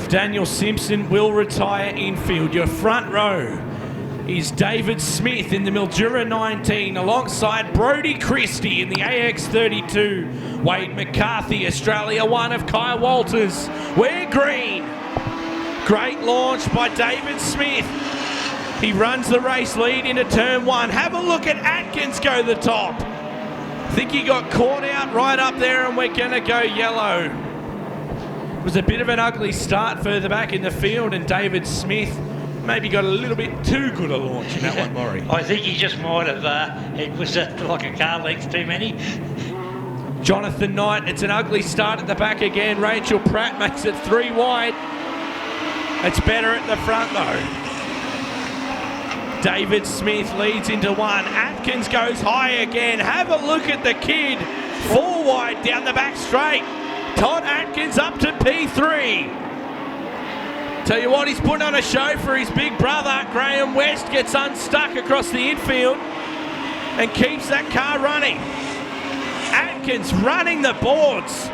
Daniel Simpson will retire infield. Your front row is David Smith in the Mildura 19 alongside Brodie Christie in the AX32. Wade McCarthy, Australia 1 of Kai Walters. We're green. Great launch by David Smith. He runs the race lead into turn 1. Have a look at Atkins go the top. I think he got caught out right up there and we're going to go yellow. It was a bit of an ugly start further back in the field, and David Smith maybe got a little bit too good a launch in that one, Maury. I think he just might have, it was like a car length too many. Jonathan Knight, it's an ugly start at the back again. Rachel Pratt makes it 3 wide. It's better at the front though. David Smith leads into 1. Atkins goes high again. Have a look at the kid. 4 wide down the back straight. Todd Atkins up to P3. Tell you what, he's putting on a show for his big brother. Graham West gets unstuck across the infield and keeps that car running. Atkins running the boards.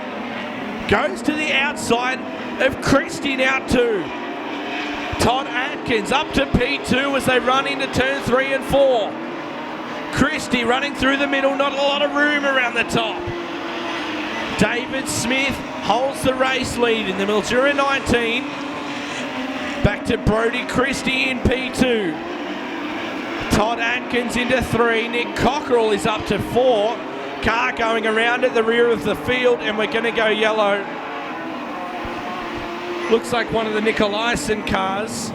Goes to the outside of Christie now too. Todd Atkins up to P2 as they run into turn 3 and 4. Christie running through the middle, not a lot of room around the top. David Smith holds the race lead in the Mildura 19. Back to Brodie Christie in P2. Todd Atkins into 3. Nick Cockerell is up to 4. Car going around at the rear of the field, and we're going to go yellow. Looks like one of the Nicolaisen cars.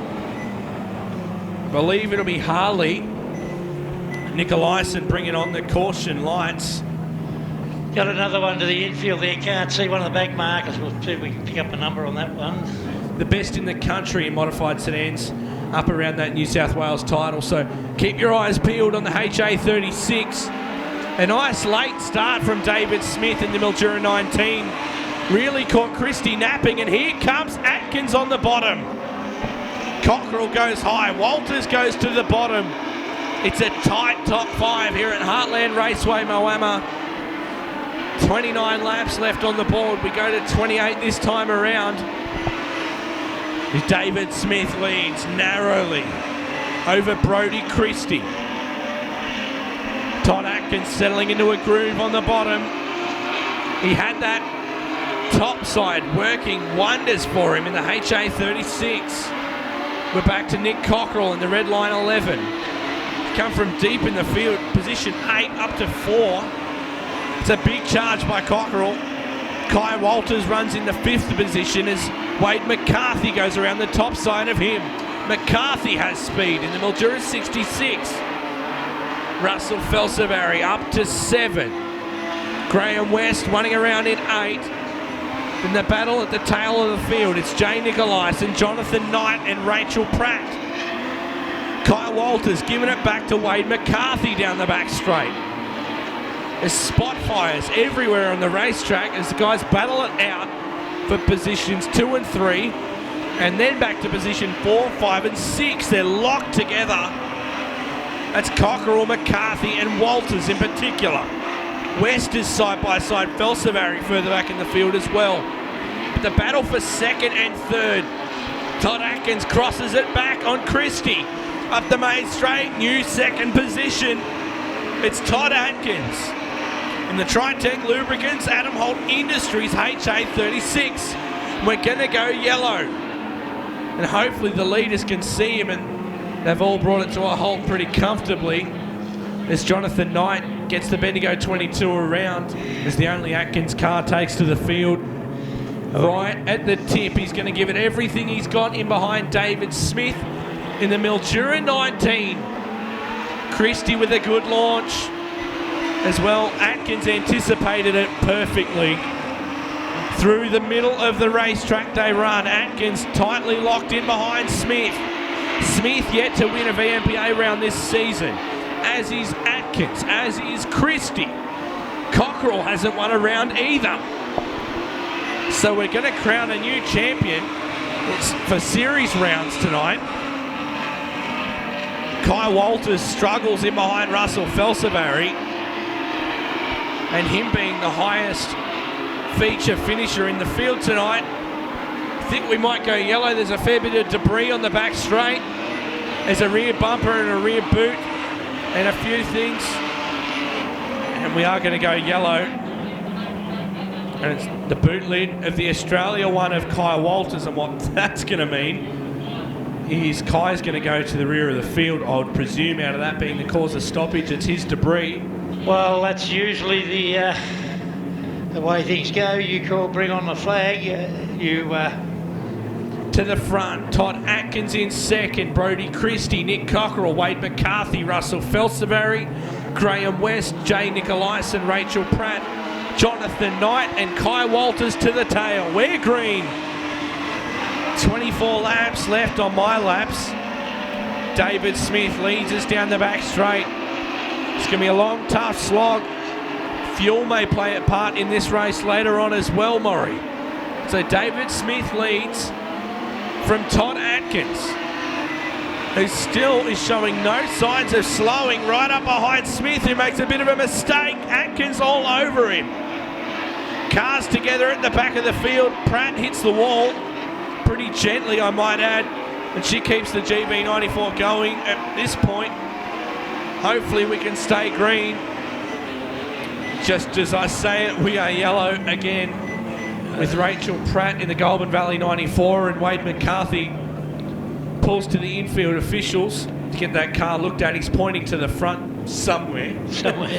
Believe it'll be Harley. Nicolaisen bringing on the caution lights. Got another one to the infield there. Can't see one of the back markers. We'll see if we can pick up a number on that one. The best in the country in modified sedans, up around that New South Wales title. So keep your eyes peeled on the HA36. A nice late start from David Smith in the Mildura 19. Really caught Christie napping, and here comes Atkins on the bottom. Cockerell goes high. Walters goes to the bottom. It's a tight top 5 here at Heartland Raceway, Moama. 29 laps left on the board. We go to 28 this time around. David Smith leads narrowly over Brodie Christie. Todd Atkins settling into a groove on the bottom. He had that top side working wonders for him in the HA36. We're back to Nick Cockerell in the red line 11. Come from deep in the field, position 8 up to 4. It's a big charge by Cockerell. Kai Walters runs in the 5th position as Wade McCarthy goes around the top side of him. McCarthy has speed in the Mildura 66. Russell Felsavari up to 7. Graham West running around in 8. In the battle at the tail of the field, it's Jay Nicolaisen, Jonathan Knight and Rachel Pratt. Kai Walters giving it back to Wade McCarthy down the back straight. There's spot fires everywhere on the racetrack as the guys battle it out for positions 2 and 3, and then back to position 4, 5 and 6. They're locked together. That's Cockerell, McCarthy and Walters in particular. West is side by side, Felsavari further back in the field as well. But the battle for 2nd and 3rd. Todd Atkins crosses it back on Christie. Up the main straight, new 2nd position. It's Todd Atkins. In the Tritech Lubricants, Adam Holt Industries HA36. We're going to go yellow. And hopefully the leaders can see him, and they've all brought it to a halt pretty comfortably. As Jonathan Knight gets the Bendigo 22 around as the only Atkins car takes to the field. Right at the tip, he's going to give it everything he's got in behind David Smith in the Mildura 19. Christie with a good launch as well. Atkins anticipated it perfectly. Through the middle of the racetrack they run. Atkins tightly locked in behind Smith. Smith yet to win a VMPA round this season, as is Atkins, as is Christie. Cockerell hasn't won a round either. So we're going to crown a new champion. It's for series rounds tonight. Kai Walters struggles in behind Russell Felsaberry, and him being the highest feature finisher in the field tonight. I think we might go yellow. There's a fair bit of debris on the back straight. There's a rear bumper and a rear boot and a few things, and we are going to go yellow. And it's the boot lid of the Australia one of Kai Walters, and what that's going to mean is Kai's going to go to the rear of the field, I would presume, out of that being the cause of stoppage. It's his debris. Well, that's usually the way things go. You call, bring on the flag. To the front, Todd Atkins in second, Brodie Christie, Nick Cockerell, Wade McCarthy, Russell Felsaberry, Graham West, Jay Nicolaisen, Rachel Pratt, Jonathan Knight, and Kai Walters to the tail. We're green. 24 laps left on my laps. David Smith leads us down the back straight. It's going to be a long, tough slog. Fuel may play a part in this race later on as well, Maury. So David Smith leads from Todd Atkins, who still is showing no signs of slowing, right up behind Smith, who makes a bit of a mistake. Atkins all over him. Cars together at the back of the field. Pratt hits the wall pretty gently, I might add, and she keeps the GB94 going at this point. Hopefully we can stay green. Just as I say it, we are yellow again, with Rachel Pratt in the Goulburn Valley 94, and Wade McCarthy pulls to the infield officials to get that car looked at. He's pointing to the front somewhere.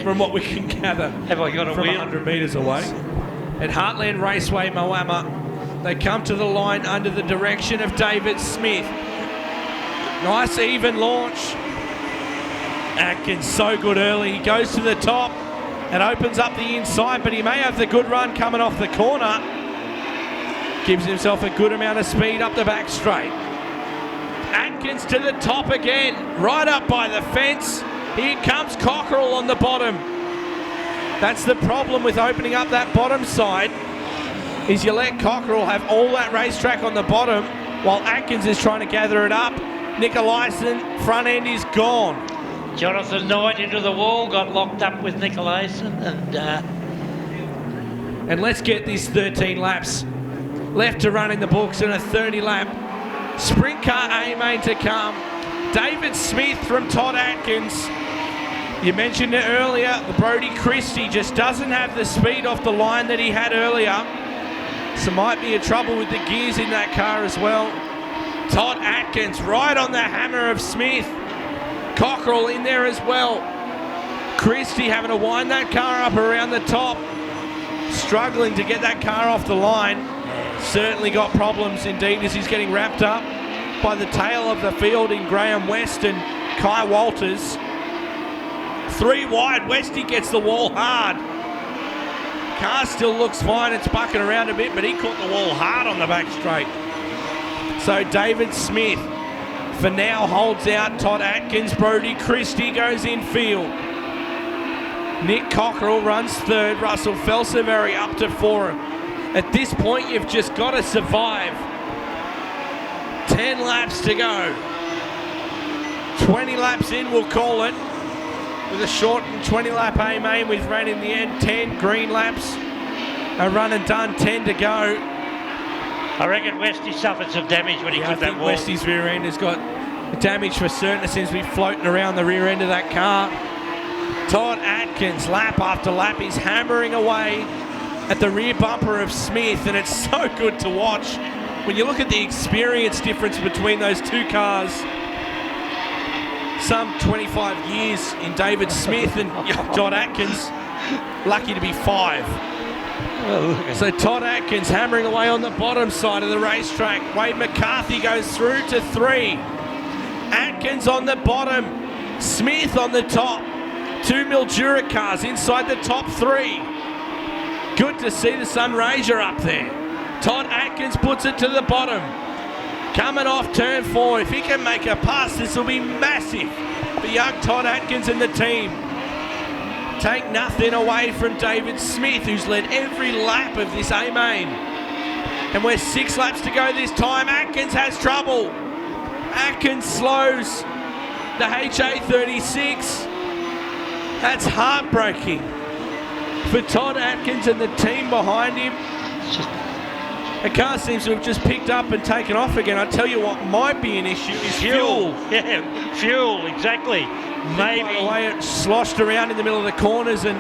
From what we can gather. Have I got a from wheel? 100 metres away. At Heartland Raceway, Moama, they come to the line under the direction of David Smith. Nice even launch. Atkins so good early. He goes to the top and opens up the inside, but he may have the good run coming off the corner. Gives himself a good amount of speed up the back straight. Atkins to the top again, right up by the fence. Here comes Cockerell on the bottom. That's the problem with opening up that bottom side, is you let Cockerell have all that racetrack on the bottom while Atkins is trying to gather it up. Nicolaisen, front end is gone. Jonathan Knight into the wall, got locked up with Nicolaisen, and let's get this 13 laps left to run in the books, and a 30 lap sprint car A-main to come. David Smith from Todd Atkins. You mentioned it earlier, the Brodie Christie just doesn't have the speed off the line that he had earlier, so might be a trouble with the gears in that car as well. Todd Atkins right on the hammer of Smith. Cockerell in there as well. Christie having to wind that car up around the top, struggling to get that car off the line. Certainly got problems indeed as he's getting wrapped up by the tail of the field in Graham West and Kai Walters. 3 wide, Westy gets the wall hard. Car still looks fine, it's bucking around a bit, but he caught the wall hard on the back straight. So David Smith for now holds out Todd Atkins. Brodie Christie goes in field. Nick Cockerell runs third. Russell Felsaberry up to 4. At this point, you've just got to survive. 10 laps to go. 20 laps in, we'll call it. With a shortened 20 lap A-main, we've ran in the end 10 green laps. A run and done, 10 to go. I reckon Westy suffered some damage when he I took that think wall. Westy's rear end has got damage for certain. It seems to be floating around the rear end of that car. Todd Atkins, lap after lap, he's hammering away at the rear bumper of Smith, and it's so good to watch. When you look at the experience difference between those two cars, some 25 years in David Smith and Todd Atkins, lucky to be 5. So Todd Atkins hammering away on the bottom side of the racetrack. Wade McCarthy goes through to 3. Atkins on the bottom, Smith on the top. 2 Mildura cars inside the top 3. Good to see the Sunraysia up there. Todd Atkins puts it to the bottom. Coming off turn 4, if he can make a pass, this will be massive for young Todd Atkins and the team. Take nothing away from David Smith, who's led every lap of this A-main. And we're 6 laps to go this time. Atkins has trouble. Atkins slows the HA36. That's heartbreaking for Todd Atkins and the team behind him. The car seems to have just picked up and taken off again. I tell you what might be an issue is fuel. Yeah, fuel, exactly. Maybe. By the way, it sloshed around in the middle of the corners and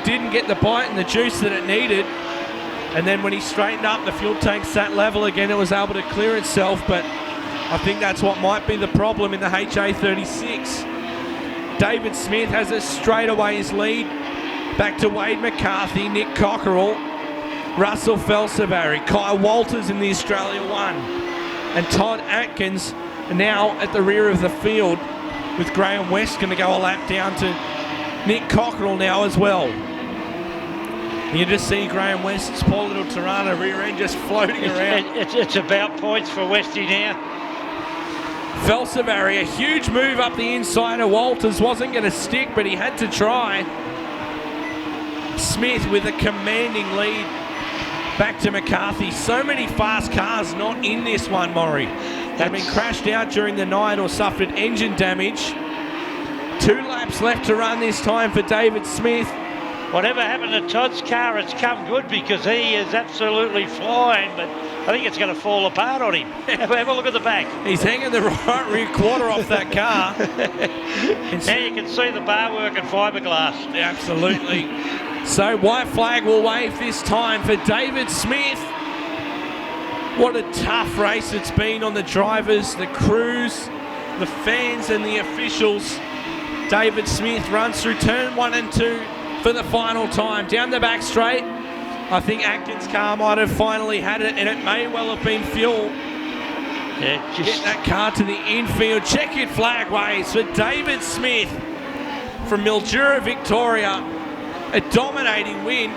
didn't get the bite and the juice that it needed. And then when he straightened up, the fuel tank sat level again. It was able to clear itself, but I think that's what might be the problem in the HA36. David Smith has a straightaways lead. Back to Wade McCarthy, Nick Cockerell, Russell Felsavari, Kyle Walters in the Australia 1. And Todd Atkins now at the rear of the field with Graham West going to go a lap down to Nick Cockerell now as well. You just see Graham West's poor little Tirana rear end just floating around. It's about points for Westy now. Felsavari, a huge move up the inside of Walters. Wasn't going to stick, but he had to try. Smith with a commanding lead. Back to McCarthy. So many fast cars not in this one, Maury. They've been crashed out during the night or suffered engine damage. 2 laps left to run this time for David Smith. Whatever happened to Todd's car, it's come good because he is absolutely flying, but I think it's going to fall apart on him. Have a look at the back. He's hanging the right rear quarter off that car. Now you can see the bar work and fiberglass. Absolutely. So white flag will wave this time for David Smith. What a tough race it's been on the drivers, the crews, the fans and the officials. David Smith runs through turn 1 and 2 for the final time. Down the back straight, I think Atkins' car might have finally had it, and it may well have been fuel. Yeah, Get that car to the infield. Checkered flag waves for David Smith from Mildura, Victoria. A dominating win.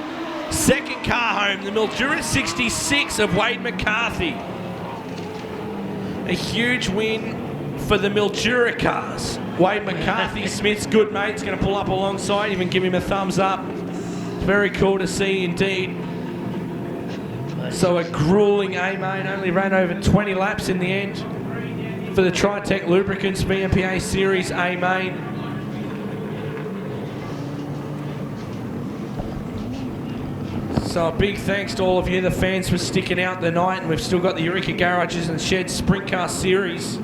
Second car home, the Mildura 66 of Wade McCarthy. A huge win for the Mildura cars. Wade McCarthy, Smith's good mate's going to pull up alongside him and give him a thumbs up. Very cool to see indeed. So a grueling A-main, only ran over 20 laps in the end for the Tritec Lubricants VMPA Series A-main. So a big thanks to all of you, the fans, for sticking out the night, and we've still got the Eureka Garages and Sheds Sprint Car Series